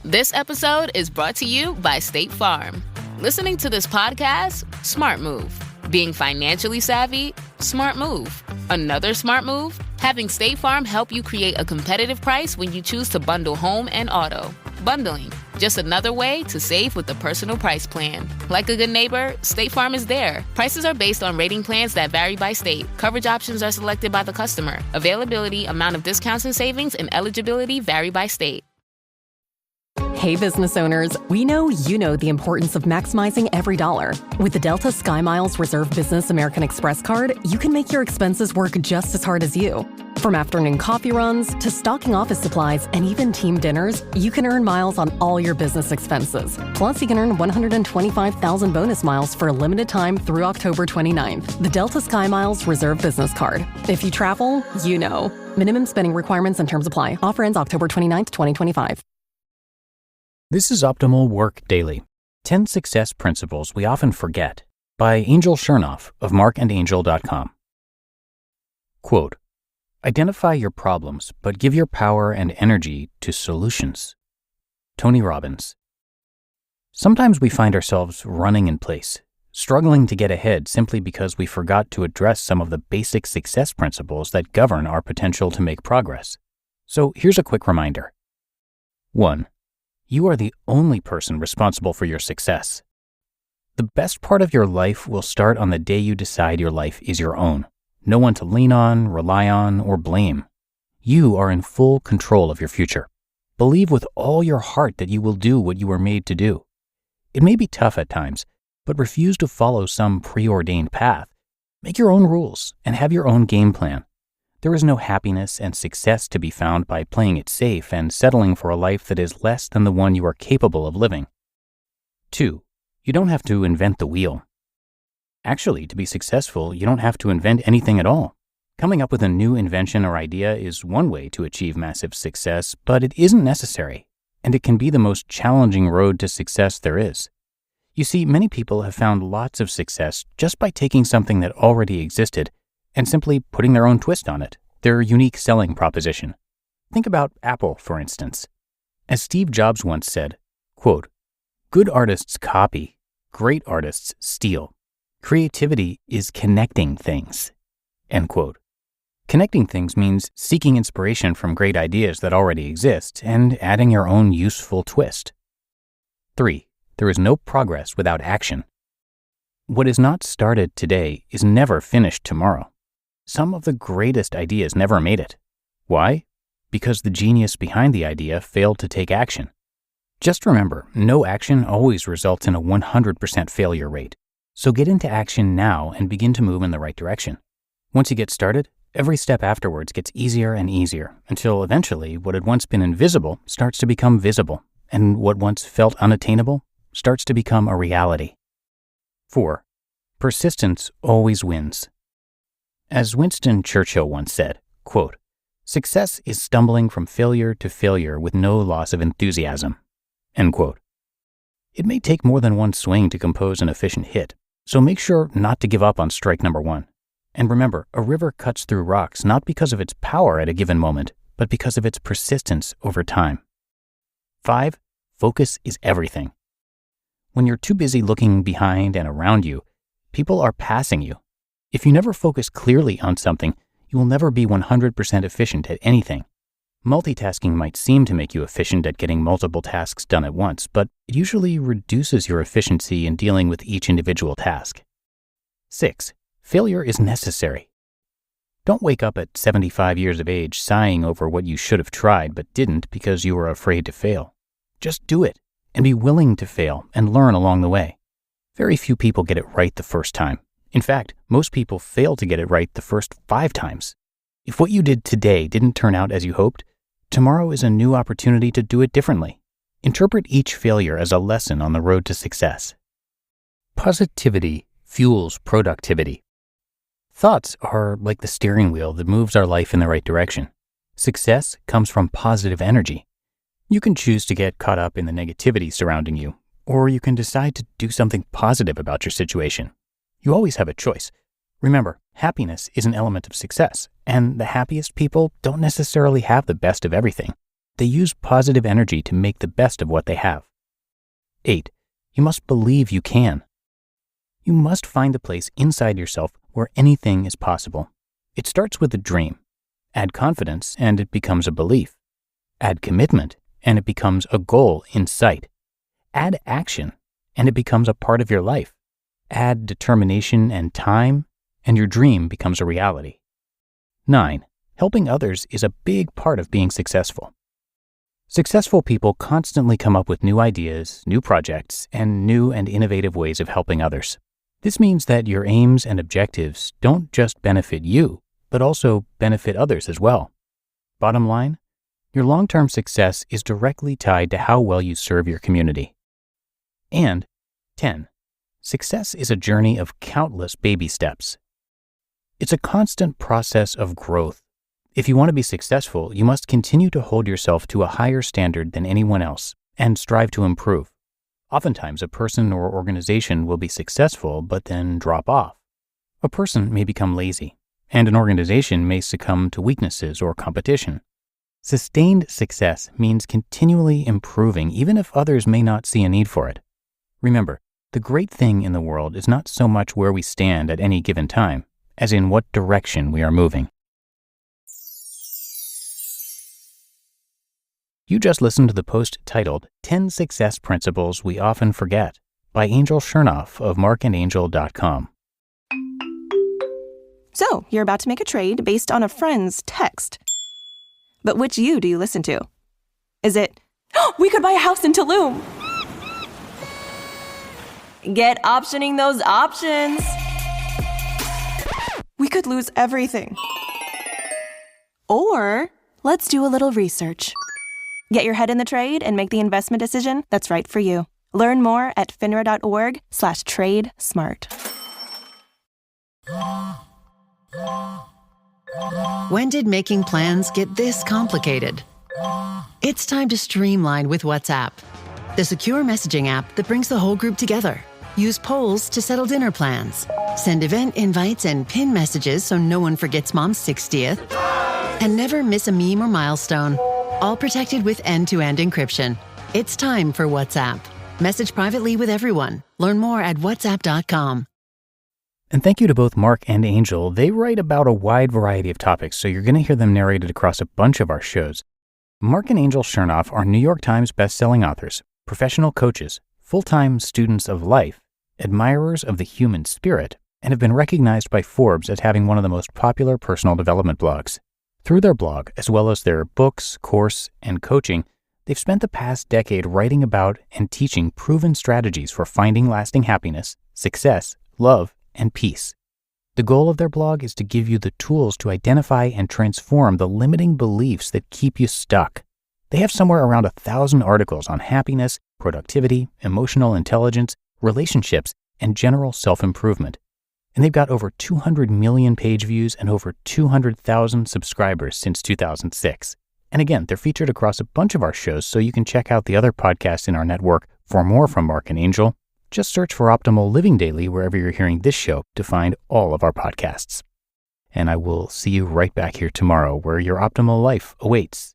This episode is brought to you by State Farm. Listening to this podcast? Smart move. Being financially savvy? Smart move. Another smart move? Having State Farm help you create a competitive price when you choose to bundle home and auto. Bundling, just another way to save with the personal price plan. Like a good neighbor, State Farm is there. Prices are based on rating plans that vary by state. Coverage options are selected by the customer. Availability, amount of discounts and savings, and eligibility vary by state. Hey, business owners, we know you know the importance of maximizing every dollar. With the Delta SkyMiles Reserve Business American Express card, you can make your expenses work just as hard as you. From afternoon coffee runs to stocking office supplies and even team dinners, you can earn miles on all your business expenses. Plus, you can earn 125,000 bonus miles for a limited time through October 29th. The Delta SkyMiles Reserve Business Card. If you travel, you know. Minimum spending requirements and terms apply. Offer ends October 29th, 2025. This is Optimal Work Daily, 10 Success Principles We Often Forget, by Angel Chernoff of markandangel.com. Quote, identify your problems, but give your power and energy to solutions. Tony Robbins. Sometimes we find ourselves running in place, struggling to get ahead simply because we forgot to address some of the basic success principles that govern our potential to make progress. So here's a quick reminder. 1. You are the only person responsible for your success. The best part of your life will start on the day you decide your life is your own. No one to lean on, rely on, or blame. You are in full control of your future. Believe with all your heart that you will do what you were made to do. It may be tough at times, but refuse to follow some preordained path. Make your own rules and have your own game plan. There is no happiness and success to be found by playing it safe and settling for a life that is less than the one you are capable of living. 2. You don't have to invent the wheel. Actually, to be successful, you don't have to invent anything at all. Coming up with a new invention or idea is one way to achieve massive success, but it isn't necessary, and it can be the most challenging road to success there is. You see, many people have found lots of success just by taking something that already existed and simply putting their own twist on it, their unique selling proposition. Think about Apple, for instance. As Steve Jobs once said, quote, good artists copy, great artists steal. Creativity is connecting things, end quote. Connecting things means seeking inspiration from great ideas that already exist and adding your own useful twist. 3. There is no progress without action. What is not started today is never finished tomorrow. Some of the greatest ideas never made it. Why? Because the genius behind the idea failed to take action. Just remember, no action always results in a 100% failure rate. So get into action now and begin to move in the right direction. Once you get started, every step afterwards gets easier and easier until eventually what had once been invisible starts to become visible, and what once felt unattainable starts to become a reality. 4. Persistence always wins. As Winston Churchill once said, quote, success is stumbling from failure to failure with no loss of enthusiasm, end quote. It may take more than one swing to compose an efficient hit, so make sure not to give up on strike number 1. And remember, a river cuts through rocks not because of its power at a given moment, but because of its persistence over time. 5. Focus is everything. When you're too busy looking behind and around you, people are passing you. If you never focus clearly on something, you will never be 100% efficient at anything. Multitasking might seem to make you efficient at getting multiple tasks done at once, but it usually reduces your efficiency in dealing with each individual task. 6. Failure is necessary. Don't wake up at 75 years of age sighing over what you should have tried but didn't because you were afraid to fail. Just do it and be willing to fail and learn along the way. Very few people get it right the first time. In fact, most people fail to get it right the first 5 times. If what you did today didn't turn out as you hoped, tomorrow is a new opportunity to do it differently. Interpret each failure as a lesson on the road to success. Positivity fuels productivity. Thoughts are like the steering wheel that moves our life in the right direction. Success comes from positive energy. You can choose to get caught up in the negativity surrounding you, or you can decide to do something positive about your situation. You always have a choice. Remember, happiness is an element of success, and the happiest people don't necessarily have the best of everything. They use positive energy to make the best of what they have. 8. You must believe you can. You must find the place inside yourself where anything is possible. It starts with a dream. Add confidence, and it becomes a belief. Add commitment, and it becomes a goal in sight. Add action, and it becomes a part of your life. Add determination and time, and your dream becomes a reality. 9. Helping others is a big part of being successful. Successful people constantly come up with new ideas, new projects, and new and innovative ways of helping others. This means that your aims and objectives don't just benefit you, but also benefit others as well. Bottom line, your long-term success is directly tied to how well you serve your community. And 10. Success is a journey of countless baby steps. It's a constant process of growth. If you want to be successful, you must continue to hold yourself to a higher standard than anyone else and strive to improve. Oftentimes, a person or organization will be successful but then drop off. A person may become lazy, and an organization may succumb to weaknesses or competition. Sustained success means continually improving even if others may not see a need for it. Remember, the great thing in the world is not so much where we stand at any given time, as in what direction we are moving. You just listened to the post titled 10 Success Principles We Often Forget by Angel Chernoff of markandangel.com. So, you're about to make a trade based on a friend's text. But which you do you listen to? Is it, we could buy a house in Tulum? Get optioning those options. We could lose everything. Or, let's do a little research. Get your head in the trade and make the investment decision that's right for you. Learn more at finra.org/trade-smart. When did making plans get this complicated? It's time to streamline with WhatsApp, the secure messaging app that brings the whole group together. Use polls to settle dinner plans. Send event invites and pin messages so no one forgets Mom's 60th. And never miss a meme or milestone. All protected with end-to-end encryption. It's time for WhatsApp. Message privately with everyone. Learn more at whatsapp.com. And thank you to both Mark and Angel. They write about a wide variety of topics, so you're going to hear them narrated across a bunch of our shows. Mark and Angel Chernoff are New York Times bestselling authors, professional coaches, full-time students of life, admirers of the human spirit, and have been recognized by Forbes as having one of the most popular personal development blogs. Through their blog, as well as their books, course, and coaching, they've spent the past decade writing about and teaching proven strategies for finding lasting happiness, success, love, and peace. The goal of their blog is to give you the tools to identify and transform the limiting beliefs that keep you stuck. They have somewhere around 1,000 articles on happiness, productivity, emotional intelligence, relationships, and general self-improvement. And they've got over 200 million page views and over 200,000 subscribers since 2006. And again, they're featured across a bunch of our shows, so you can check out the other podcasts in our network for more from Mark and Angel. Just search for Optimal Living Daily wherever you're hearing this show to find all of our podcasts. And I will see you right back here tomorrow where your optimal life awaits.